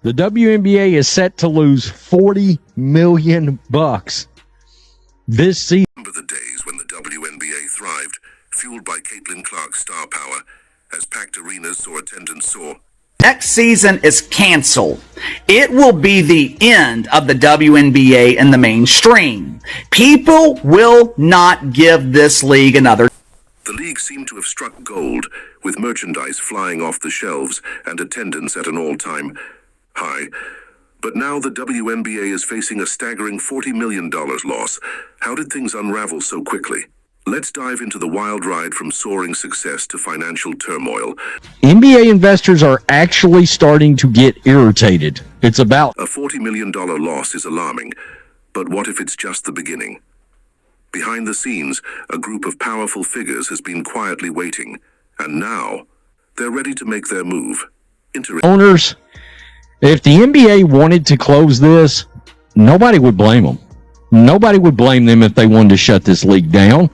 The WNBA is set to lose $40 million this season. Remember the days when the WNBA thrived, fueled by Caitlin Clark's star power, as packed arenas saw attendance soar. Next season is canceled. It will be the end of the WNBA in the mainstream. People will not give this league another. The league seemed to have struck gold, with merchandise flying off the shelves and attendance at an all-time high. But now the WNBA is facing a staggering $40 million loss. How did things unravel so quickly? Let's dive into the wild ride from soaring success to financial turmoil. NBA investors are actually starting to get irritated. It's about A $40 million loss is alarming, but what if it's just the beginning? Behind the scenes, a group of powerful figures has been quietly waiting, and now they're ready to make their move. owners. If the NBA wanted to close this, nobody would blame them. Nobody would blame them if they wanted to shut this league down.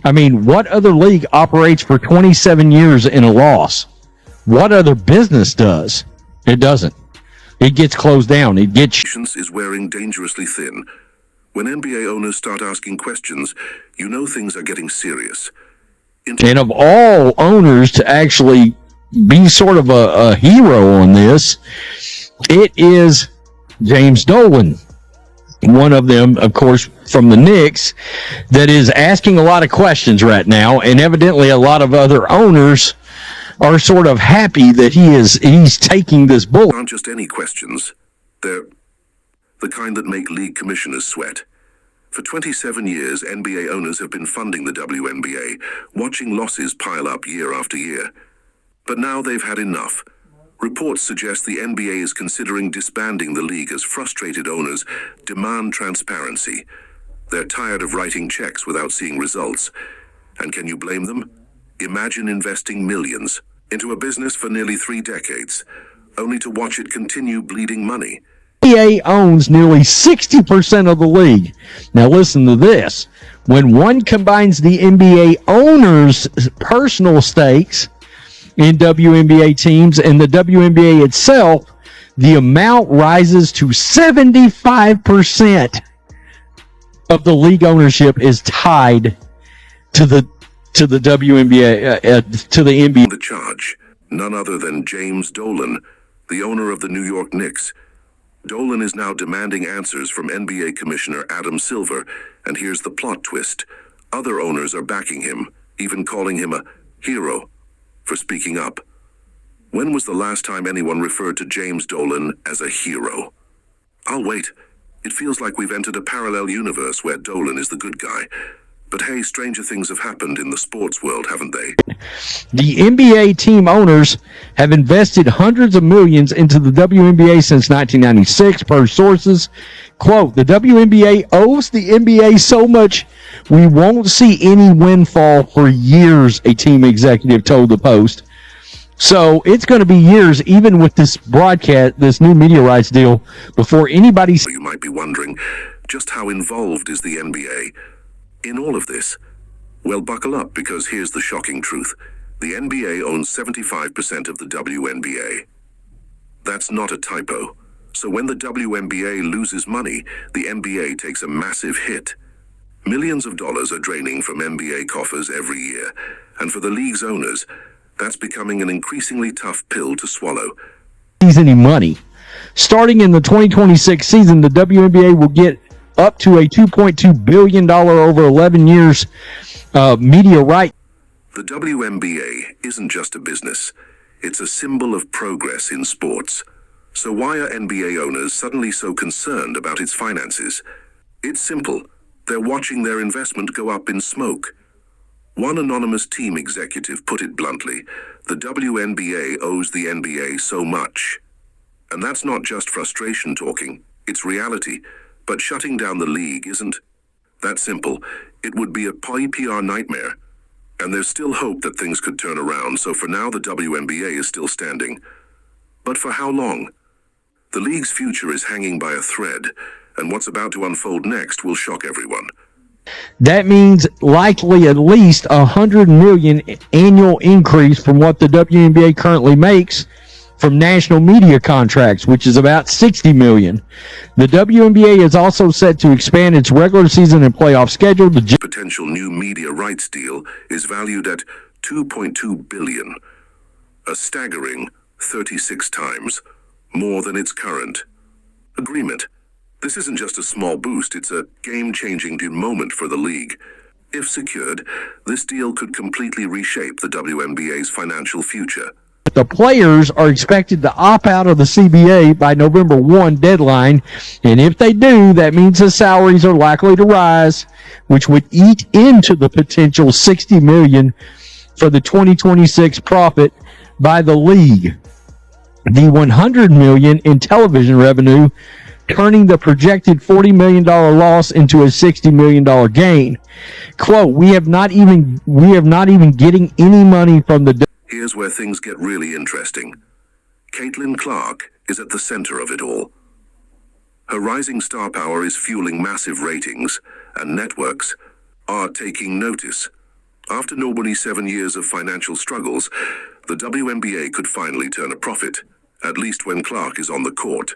I mean, what other league operates for 27 years in a loss? What other business does? It doesn't. It gets closed down. It gets... Patience is wearing dangerously thin. When NBA owners start asking questions, you know things are getting serious. And of all owners to actually be sort of a hero on this, it is James Dolan. One of them, of course, from the Knicks, that is asking a lot of questions right now, and evidently a lot of other owners are sort of happy that he's taking this bullet. Aren't just any questions. They're the kind that make league commissioners sweat. For 27 years, NBA owners have been funding the WNBA, watching losses pile up year after year. But now they've had enough. Reports suggest the NBA is considering disbanding the league as frustrated owners demand transparency. They're tired of writing checks without seeing results. And can you blame them? Imagine investing millions into a business for nearly 3 decades, only to watch it continue bleeding money. NBA owns nearly 60% of the league. Now listen to this. When one combines the NBA owners' personal stakes in WNBA teams and the WNBA itself, the amount rises to 75% of the league ownership is tied to the WNBA, to the NBA. The charge, none other than James Dolan, the owner of the New York Knicks. Dolan is now demanding answers from NBA Commissioner Adam Silver, and here's the plot twist. Other owners are backing him, even calling him a hero for speaking up. When was the last time anyone referred to James Dolan as a hero? I'll wait. It feels like we've entered a parallel universe where Dolan is the good guy. But hey, stranger things have happened in the sports world, haven't they? The NBA team owners have invested hundreds of millions into the WNBA since 1996, per sources. Quote, the WNBA owes the NBA so much we won't see any windfall for years, a team executive told the Post. So it's going to be years, even with this broadcast, this new media rights deal, before anybody... You might be wondering, just how involved is the NBA in all of this? Well, buckle up, because here's the shocking truth. The NBA owns 75% of the WNBA. That's not a typo. So when the WNBA loses money, the NBA takes a massive hit. Millions of dollars are draining from NBA coffers every year, and for the league's owners, that's becoming an increasingly tough pill to swallow. Any money. Starting in the 2026 season, the WNBA will get up to a $2.2 billion over 11 years media right. The WNBA isn't just a business. It's a symbol of progress in sports. So why are NBA owners suddenly so concerned about its finances? It's simple. They're watching their investment go up in smoke. One anonymous team executive put it bluntly, the WNBA owes the NBA so much. And that's not just frustration talking, it's reality. But shutting down the league isn't that simple. It would be a PR nightmare. And there's still hope that things could turn around, so for now the WNBA is still standing. But for how long? The league's future is hanging by a thread, and what's about to unfold next will shock everyone. That means likely at least $100 million annual increase from what the WNBA currently makes from national media contracts, which is about $60 million. The WNBA is also set to expand its regular season and playoff schedule. The potential new media rights deal is valued at $2.2 billion, a staggering 36 times more than its current agreement. This isn't just a small boost, it's a game-changing moment for the league. If secured, this deal could completely reshape the WNBA's financial future. The players are expected to opt out of the CBA by November 1 deadline, and if they do, that means the salaries are likely to rise, which would eat into the potential $60 million for the 2026 profit by the league. The $100 million in television revenue, turning the projected $40 million loss into a $60 million gain. Quote, we have not even getting any money from the... Here's where things get really interesting. Caitlin Clark is at the center of it all. Her rising star power is fueling massive ratings, and networks are taking notice. After normally 7 years of financial struggles, the WNBA could finally turn a profit, at least when Clark is on the court.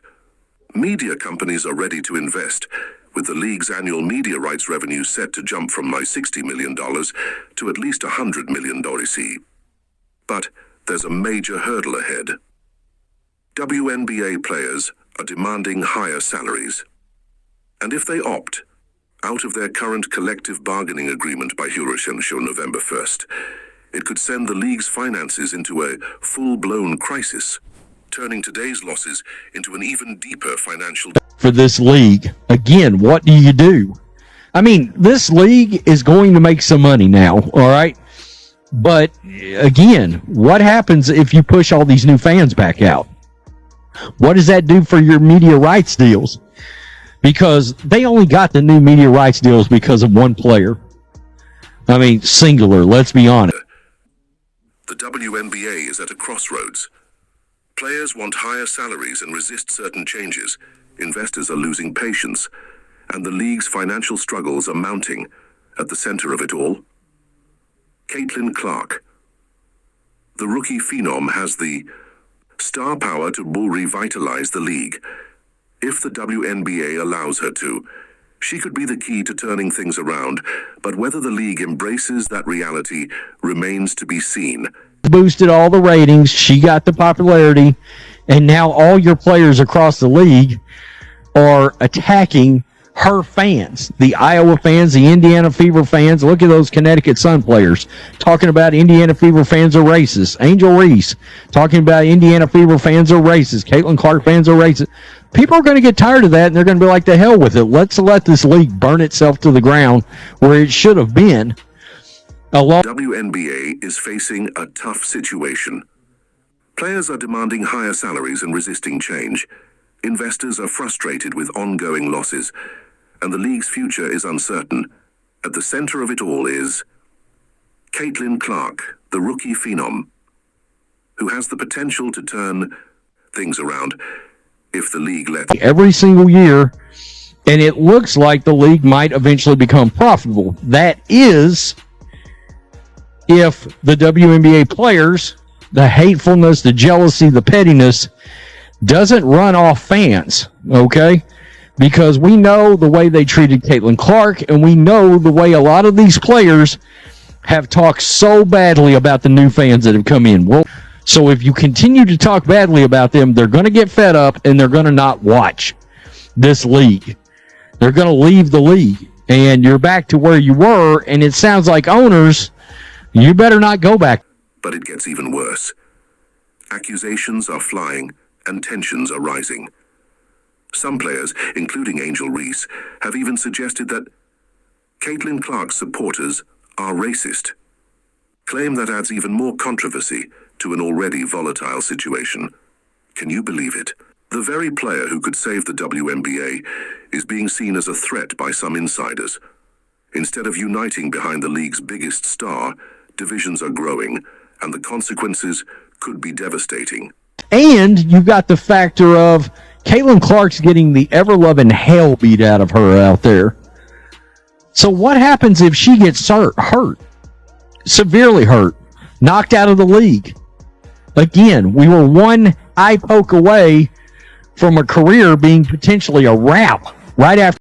Media companies are ready to invest, with the league's annual media rights revenue set to jump from $60 million to at least $100 million. But there's a major hurdle ahead. WNBA players are demanding higher salaries. And if they opt out of their current collective bargaining agreement by viewership show November 1st, it could send the league's finances into a full-blown crisis, turning today's losses into an even deeper financial... For this league, again, what do you do? I mean, this league is going to make some money now, all right? But again, what happens if you push all these new fans back out? What does that do for your media rights deals? Because they only got the new media rights deals because of one player. I mean, singular, let's be honest. The WNBA is at a crossroads. Players want higher salaries and resist certain changes. Investors are losing patience, and the league's financial struggles are mounting. At the center of it all, Caitlin Clark. The rookie phenom has the star power to revitalize the league. If the WNBA allows her to, she could be the key to turning things around, but whether the league embraces that reality remains to be seen. Boosted all the ratings, she got the popularity, and now all your players across the league are attacking her fans, the Iowa fans, the Indiana Fever fans. Look at those Connecticut Sun players talking about Indiana Fever fans are racist. Angel Reese talking about Indiana Fever fans are racist. Caitlin Clark fans are racist. People are going to get tired of that, and they're going to be like, the hell with it. Let's let this league burn itself to the ground where it should have been. WNBA is facing a tough situation. Players are demanding higher salaries and resisting change. Investors are frustrated with ongoing losses, and the league's future is uncertain. At the center of it all is Caitlin Clark, the rookie phenom, who has the potential to turn things around if the league lets... Every single year, and it looks like the league might eventually become profitable. That is, if the WNBA players, the hatefulness, the jealousy, the pettiness, doesn't run off fans, okay? Because we know the way they treated Caitlin Clark, and we know the way a lot of these players have talked so badly about the new fans that have come in. Well, so if you continue to talk badly about them, they're going to get fed up, and they're going to not watch this league. They're going to leave the league, and you're back to where you were, and it sounds like owners, you better not go back. But it gets even worse. Accusations are flying, and tensions are rising. Some players, including Angel Reese, have even suggested that Caitlin Clark's supporters are racist. Claim that adds even more controversy to an already volatile situation. Can you believe it? The very player who could save the WNBA is being seen as a threat by some insiders. Instead of uniting behind the league's biggest star, divisions are growing, and the consequences could be devastating. And you've got the factor of Caitlin Clark's getting the ever-loving hell beat out of her out there. So what happens if she gets hurt, severely hurt, knocked out of the league? Again, we were 1 eye poke away from a career being potentially a wrap right after